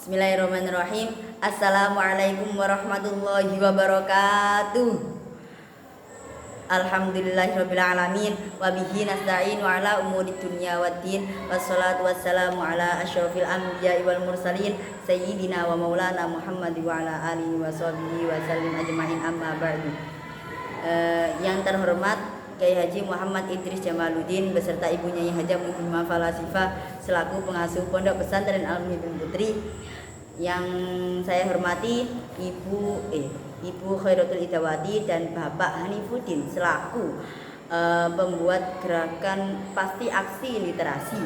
Bismillahirrahmanirrahim. Assalamualaikum warahmatullahi wabarakatuh. Alhamdulillahirabbil alamin wa bihi nasta'inu ala umuri dunya waddin. Wassalatu wassalamu ala asyrofil anbiya'i wal mursalin sayyidina wa maulana Muhammad wa ala alihi wa sahbihi wa sallim ajmain, amma ba'du. Yang terhormat Kiai Haji Muhammad Idris Jamaluddin beserta ibunya Yang Haja Muhyiddin Falasifah selaku pengasuh Pondok Pesantren Al-Muhyiddin Putri. Yang saya hormati Ibu Khairatul Idawati dan Bapak Hanifuddin selaku pembuat gerakan Pasti Aksi Literasi.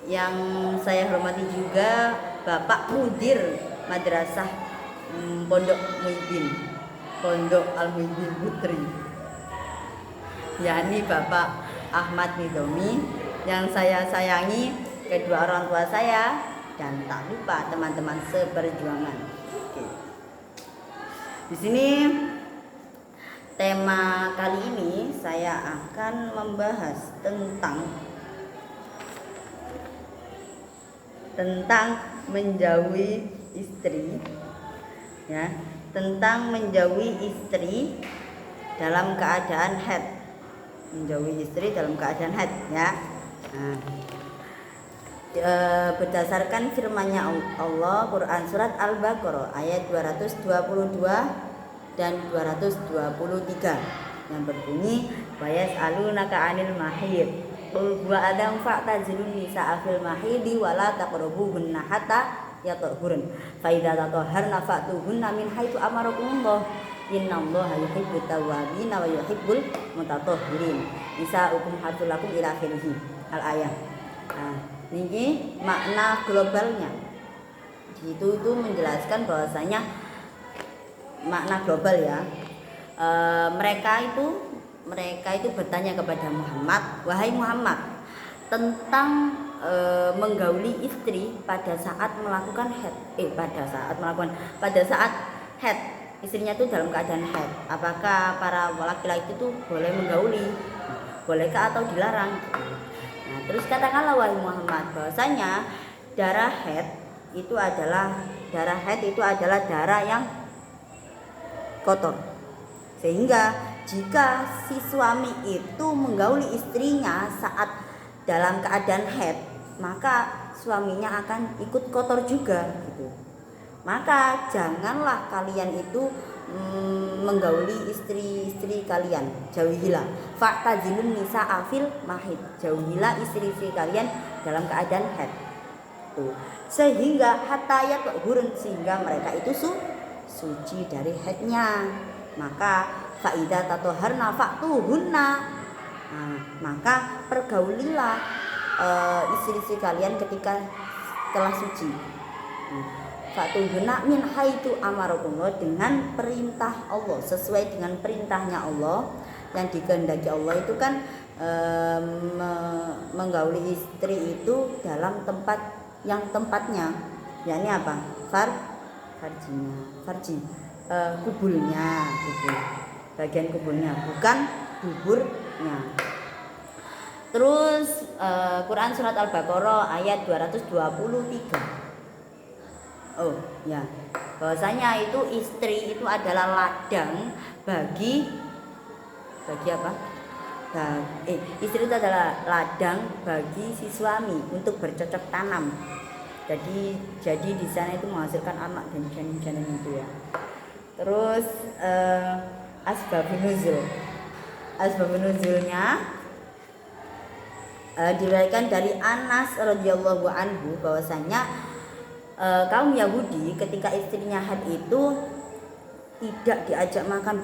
Yang saya hormati juga Bapak Mudir Madrasah Pondok Al-Muhyiddin Putri, yakni Bapak Ahmad Nidomi. Yang saya sayangi kedua orang tua saya, dan tak lupa teman-teman seperjuangan. Oke. Di sini tema kali ini saya akan membahas tentang menjauhi istri, ya, tentang menjauhi istri dalam keadaan haid. Menjauhi istri dalam keadaan haid, ya. Berdasarkan firman-Nya Allah Quran surat Al-Baqarah ayat 222 dan 223 yang berbunyi wa yas'alunaka 'anil mahid qul huwa adam fa'tazilun nisaa fil mahidi wa la taqrabuhunna hatta yatahurun fa idza tatahharna fa'tuhunna min haitsu amarakumullah innallaha yuhibbut tawwabin wa yuhibbul mutatahhirin nisaukum harthul lakum ila akhirih al-ayah. Ini makna globalnya. Itu menjelaskan bahwasanya makna global, ya. Mereka itu bertanya kepada Muhammad, wahai Muhammad, tentang menggauli istri pada saat melakukan haid. Pada saat haid, istrinya itu dalam keadaan haid. Apakah para laki-laki itu boleh menggauli? Bolehkah atau dilarang? Nah, terus katakanlah wahai Muhammad bahwasanya darah haid itu adalah darah yang kotor. Sehingga jika si suami itu menggauli istrinya saat dalam keadaan haid, maka suaminya akan ikut kotor juga, gitu. Maka janganlah kalian itu menggauli istri-istri kalian, jauhilah. Fa'tazilun nisaa fil mahid, jauhilah istri-istri kalian dalam keadaan haid. Tuh. Sehingga hatta yatahurun, sehingga mereka itu suci dari haidnya. Maka fa'idza tatahharna fa'tuhunna, maka pergaulilah istri-istri kalian ketika telah suci. Fa'tuhunna min haitsu amarakumullah, dengan perintah Allah, sesuai dengan perintahnya Allah. Yang dikehendaki Allah itu kan menggauli istri itu dalam tempat yang tempatnya, yakni apa? Kubulnya, bagian kubulnya, bukan duburnya. Terus Quran surat Al-Baqarah ayat 223. Oh ya, bahwasanya itu istri itu adalah ladang bagi apa? Istri itu adalah ladang bagi si suami untuk bercocok tanam. Jadi di sana itu menghasilkan anak dan janin-janin itu, ya. Terus asbabun nuzulnya diriwayatkan dari Anas radhiyallahu anhu bahwasanya kaum Yahudi ketika istrinya haid itu tidak diajak makan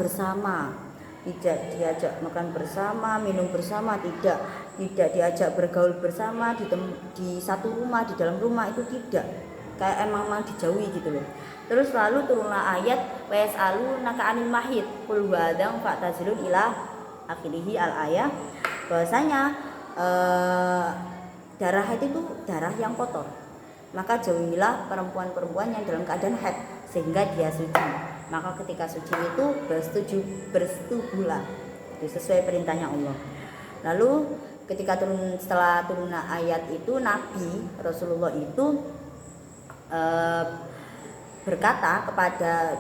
bersama, minum bersama, tidak diajak bergaul bersama di satu rumah, di dalam rumah, itu tidak, kayak emang dijauhi gitu loh. Terus lalu turunlah ayat wa yas'alunaka 'anil mahid qul huwa adam fa'tazilun ila akhirih al-ayah, bahwasanya darah haid itu darah yang kotor. Maka jauhilah perempuan-perempuan yang dalam keadaan haid sehingga dia suci. Maka ketika suci itu bersetubuhlah. Itu sesuai perintahnya Allah. Lalu setelah turun ayat itu, Nabi Rasulullah itu berkata kepada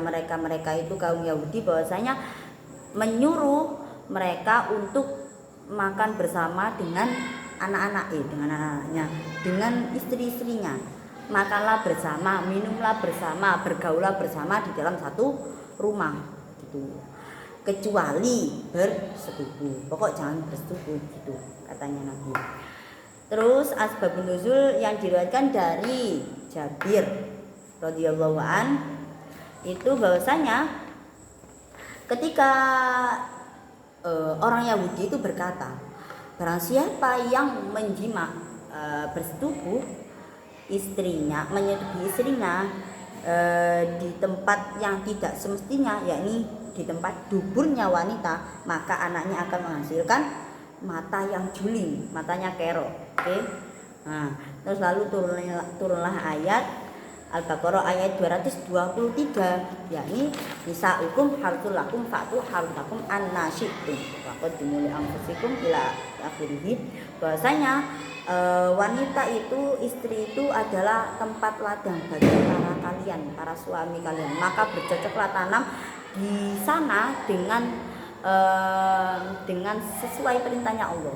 mereka itu kaum Yahudi bahwasanya menyuruh mereka untuk makan bersama dengan anak-anaknya, dengan istri-istrinya. Makanlah bersama, minumlah bersama, bergaulah bersama di dalam satu rumah gitu. Kecuali bersetubuh. Pokok jangan bersetubuh gitu katanya Nabi. Terus asbabun nuzul yang diriwayatkan dari Jabir radhiyallahu an itu bahwasanya ketika orang Yahudi itu berkata, barang siapa yang menjima bersetubuh istrinya, menyetubuhi istrinya di tempat yang tidak semestinya, yakni di tempat duburnya wanita, maka anaknya akan menghasilkan mata yang juling, matanya kerok. Oke. Nah, terus lalu turunlah ayat Al-Baqarah ayat 223, yakni nisaukum harsul lakum fa'tu harsakum annasyitum waqad dimuli anfusikum ila akhirih. Bahwasanya wanita itu, istri itu adalah tempat ladang bagi para kalian, para suami kalian. Maka bercocoklah tanam di sana dengan sesuai perintahnya Allah,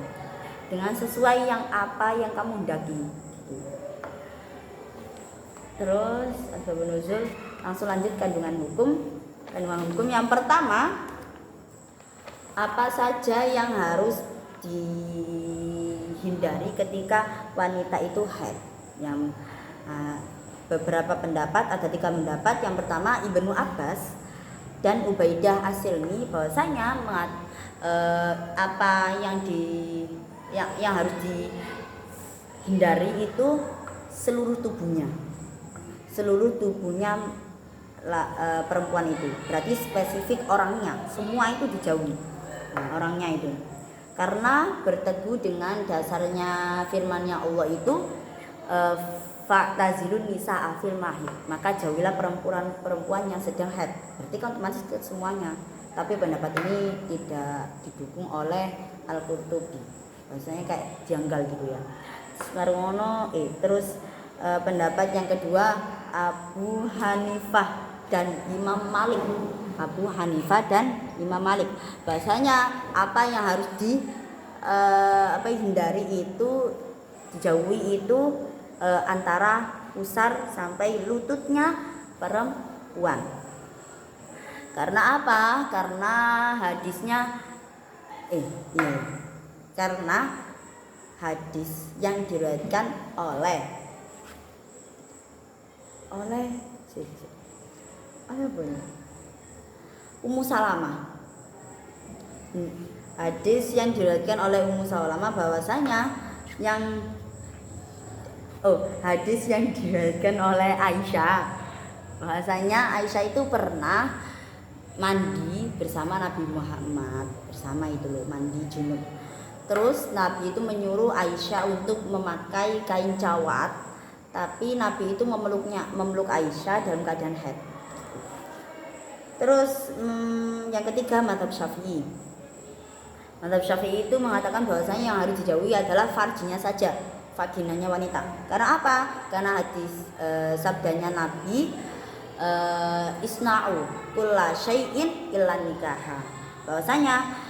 dengan sesuai yang apa yang kamu hendaki. Terus asbabun nuzul, langsung lanjut kandungan hukum. Kandungan hukum yang pertama, apa saja yang harus dihindari ketika wanita itu haid. Yang beberapa pendapat, ada 3 pendapat. Yang pertama Ibnu Abbas dan Ubaidah As-Silmi bahwasanya apa yang harus dihindari itu seluruh tubuhnya perempuan itu, berarti spesifik orangnya, semua itu dijauhi. Orangnya itu karena berteguh dengan dasarnya firman-Nya Allah itu fa'tazilun nisaa fil mahid, maka jauhilah perempuan yang sedang haid. Berarti kan otomatis semuanya. Tapi pendapat ini tidak didukung oleh Al-Qurtubi. Maksudnya kayak janggal gitu ya. Terus pendapat yang kedua Abu Hanifah dan Imam Malik. Abu Hanifah dan Imam Malik. Bahasanya apa yang harus dihindari itu, dijauhi itu antara pusar sampai lututnya perempuan. Karena apa? Karena hadisnya karena hadis yang diriwayatkan oleh Ummu Salamah. Hadis yang diriwayatkan oleh Ummu Salamah bahwasanya hadis yang diriwayatkan oleh Aisyah bahwasanya Aisyah itu pernah mandi bersama Nabi Muhammad, bersama itu loh, mandi junub. Terus Nabi itu menyuruh Aisyah untuk memakai kain cawat, tapi Nabi itu memeluk Aisyah dalam keadaan haid. Terus yang ketiga mazhab Syafi'i. Mazhab Syafi'i itu mengatakan bahwasanya yang harus dijauhi adalah farjinya saja, vaginanya wanita. Karena apa? Karena hadis sabdanya Nabi, isna'u kulla syai'in illa nikaha. Bahwasanya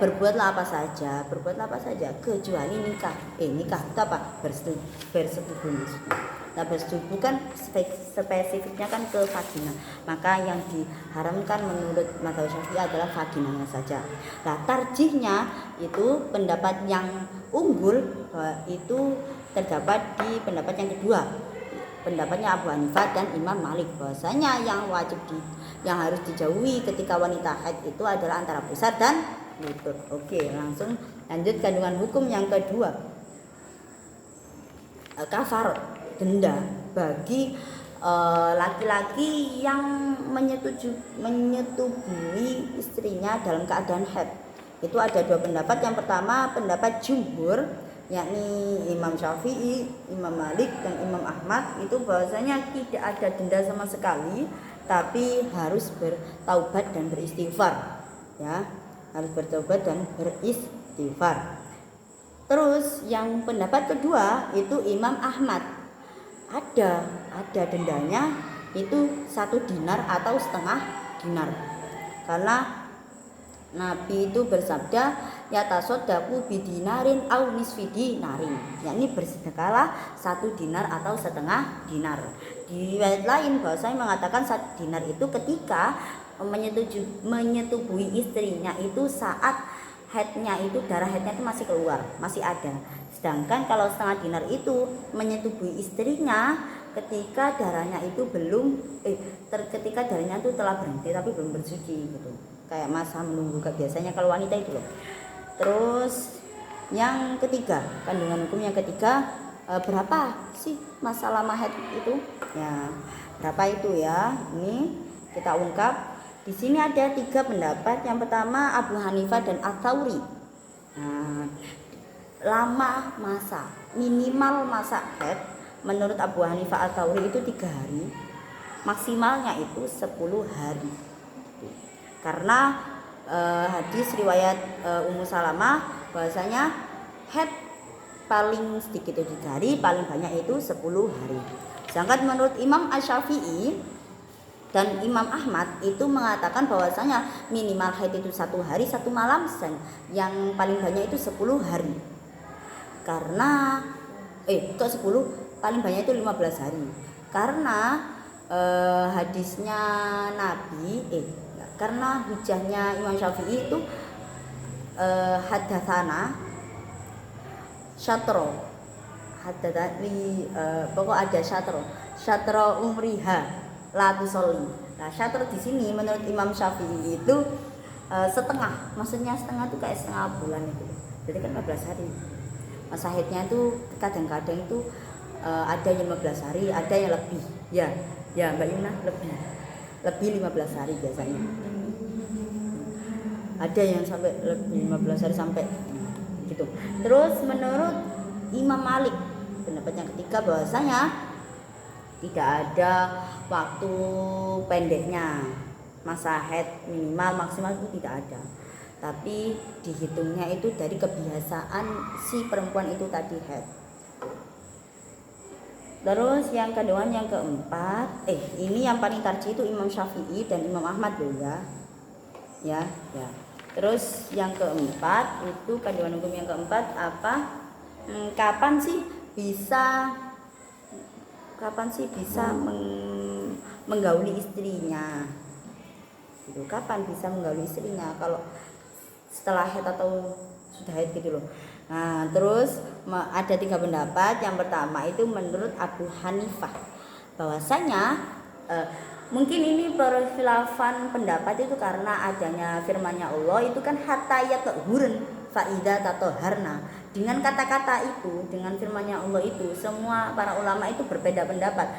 berbuatlah apa saja kecuali nikah. Nikah itu apa? Bersetubuh. Nah, bersetubuh kan spesifiknya kan ke vagina. Maka yang diharamkan menurut mazhab Syafi'i adalah vaginanya saja. Nah, tarjihnya itu pendapat yang unggul itu terdapat di pendapat yang kedua, pendapatnya Abu Hanifah dan Imam Malik, bahwasanya yang harus dijauhi ketika wanita haid itu adalah antara pusar dan lutut. Oke, langsung lanjut kandungan hukum yang kedua. Kafar, denda bagi laki-laki yang menyetubuhi istrinya dalam keadaan haid. Itu ada 2 pendapat. Yang pertama pendapat jumhur, yakni Imam Syafi'i, Imam Malik dan Imam Ahmad, itu bahwasanya tidak ada denda sama sekali, tapi harus bertaubat dan beristighfar, ya, harus bertaubat dan beristighfar. Terus yang pendapat kedua itu Imam Ahmad. ada dendanya itu 1 dinar atau setengah dinar. Karena Nabi itu bersabda, ya tasodaku bidinarin au nisfi dinarin, yakni bersedekahlah 1 dinar atau setengah dinar. Di riwayat lain bahwasanya mengatakan 1 dinar itu ketika menyetubuhi istrinya itu saat haidnya itu, darah haidnya itu masih keluar, masih ada. Sedangkan kalau setengah dinar itu menyetubuhi istrinya ketika darahnya itu ketika darahnya itu telah berhenti tapi belum bersuci gitu, kayak masa menunggu biasanya kalau wanita itu loh. Terus yang ketiga, kandungan hukum yang ketiga, berapa sih masa lama haid itu ya, berapa itu ya, ini kita ungkap. Di sini ada 3 pendapat. Yang pertama Abu Hanifah dan Ats-Tsauri. Nah, lama masa, minimal masa haid menurut Abu Hanifah Ats-Tsauri itu 3 hari, maksimalnya itu 10 hari. Karena hadis riwayat Ummu Salamah bahwasanya haid paling sedikit itu 3 hari, paling banyak itu 10 hari. Sedangkan menurut Imam Asy-Syafi'i dan Imam Ahmad itu mengatakan bahwasanya minimal haid itu 1 hari 1 malam, yang paling banyak itu 10 hari. Karena kok 10, paling banyak itu 15 hari. Karena hadisnya Nabi karena hujahnya Imam Syafi'i itu hadatsana syatro, hadatsani pokok ada syatro umriha la tusolli. Nah, syatr di sini menurut Imam Syafi'i itu setengah, maksudnya setengah itu kayak setengah bulan itu. Jadi kan 15 hari. Masa haidnya itu kadang-kadang itu ada yang 15 hari, ada yang lebih. Ya Mbak Yuna, lebih 15 hari biasanya. Ada yang sampai lebih 15 hari sampai gitu. Terus menurut Imam Malik, pendapat yang ketiga bahwasanya tidak ada waktu pendeknya masa haid, minimal maksimal itu tidak ada, tapi dihitungnya itu dari kebiasaan si perempuan itu tadi haid. Terus yang kedua, yang keempat, ini yang paling tarjih itu Imam Syafi'i dan Imam Ahmad loh ya. Terus yang keempat itu kandungan hukum yang keempat apa? Kapan sih bisa menggauli istrinya gitu, kapan bisa menggauli istrinya, kalau setelah haid atau sudah haid gitu loh. Nah, terus ada 3 pendapat. Yang pertama itu menurut Abu Hanifah bahwasanya mungkin ini perkhilafan pendapat itu karena adanya firman-Nya Allah itu kan hatta yatahurun fa idza tatahharna. Dengan kata-kata itu, dengan firman-Nya Allah itu, semua para ulama itu berbeda pendapat.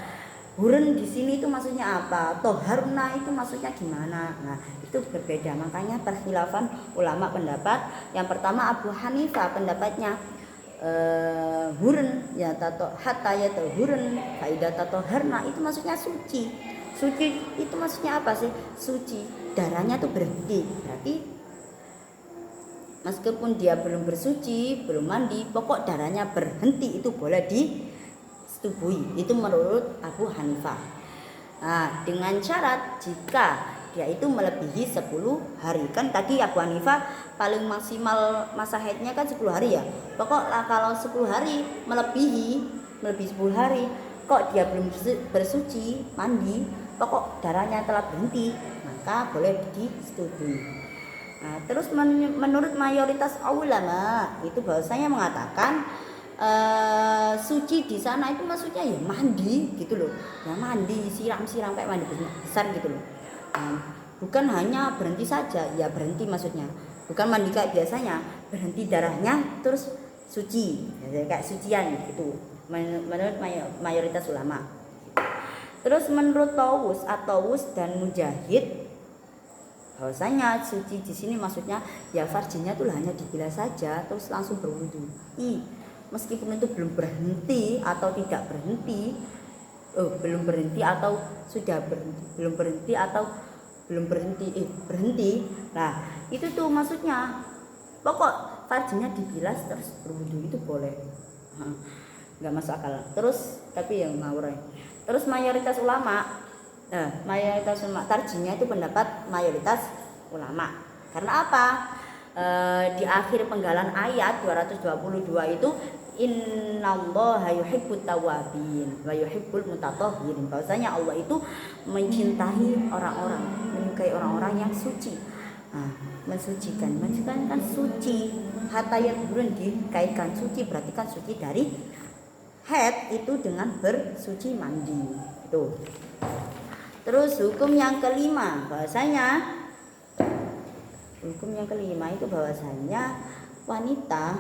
Hurun di sini itu maksudnya apa? Toharna itu maksudnya gimana? Nah, itu berbeda. Makanya perkhilafan ulama pendapat. Yang pertama Abu Hanifah pendapatnya hurun ya hatta yatahurun fa idza tatahharna itu maksudnya suci. Suci itu maksudnya apa sih? Suci, darahnya tuh berhenti. Berarti meskipun dia belum bersuci, belum mandi, pokok darahnya berhenti itu boleh disetubui. Itu menurut Abu Hanifah. Nah, dengan syarat jika dia itu melebihi 10 hari. Kan tadi Abu Hanifah paling maksimal masa haidnya kan 10 hari ya. Pokok kalau 10 hari melebihi 10 hari kok dia belum bersuci, mandi, pokok darahnya telah berhenti, maka boleh disetubui. Nah, terus menurut mayoritas ulama itu bahwasanya mengatakan suci di sana itu maksudnya ya mandi gitu loh, ya mandi siram-siram kayak mandi besar gitu loh. Bukan hanya berhenti saja, ya berhenti maksudnya, bukan mandi kayak biasanya, berhenti darahnya terus suci, ya, kayak sucian gitu. Menurut mayoritas ulama. Terus menurut Tawus dan Mujahid bahwasanya suci di sini maksudnya ya farjinya tuh hanya dibilas saja terus langsung berwudu. Meskipun itu belum berhenti atau tidak berhenti, belum berhenti atau sudah berhenti, belum berhenti atau belum berhenti, berhenti. Nah, itu tuh maksudnya pokok farjinya dibilas terus berwudu itu boleh. nggak masuk akal. Terus tapi yang ngawur. Terus mayoritas ulama tarjinya itu pendapat mayoritas ulama. Karena apa? Di akhir penggalan ayat 222 itu innallaha yuhibbut tawwabin wa yuhibbul mutatahhirin. Bahwasanya Allah itu mencintai orang-orang, menyukai orang-orang yang suci. Mensucikan kan suci. Hatta yatahurun dikaitkan suci berarti kan suci dari haid itu dengan bersuci mandi. Itu. Terus hukum yang kelima itu bahwasanya wanita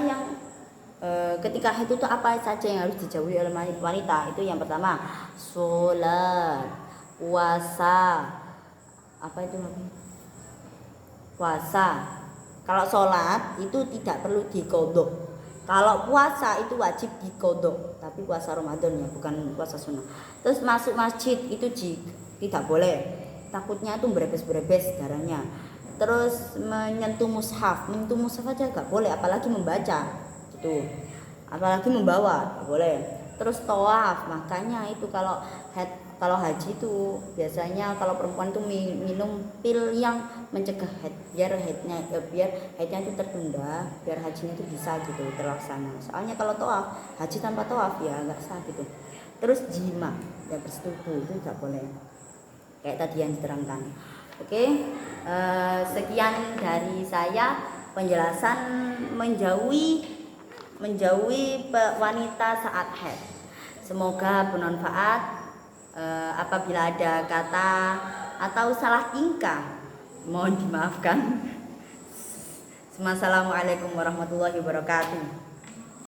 yang ketika haid itu apa saja yang harus dijauhi oleh wanita. Itu yang pertama sholat, puasa. Apa itu lagi? Puasa. Kalau sholat itu tidak perlu diqodho. Kalau puasa itu wajib diqodho, tapi puasa Ramadan ya, bukan puasa sunnah. Terus masuk masjid itu tidak boleh, takutnya itu berebes-berebes darahnya. Terus menyentuh mushaf aja gak boleh, apalagi membaca gitu, apalagi membawa gak boleh. Terus tawaf, makanya itu kalau haji itu biasanya kalau perempuan tuh minum pil yang mencegah haid, biar haidnya itu tertunda, biar hajinya itu bisa gitu terlaksana. Soalnya kalau tawaf, haji tanpa tawaf ya nggak sah gitu. Terus jima, ya bersetubuh itu nggak boleh, kayak tadi yang diterangkan. Oke, sekian dari saya penjelasan menjauhi wanita saat haid. Semoga bermanfaat. Apabila ada kata atau salah tingkah mohon dimaafkan. Assalamualaikum warahmatullahi wabarakatuh.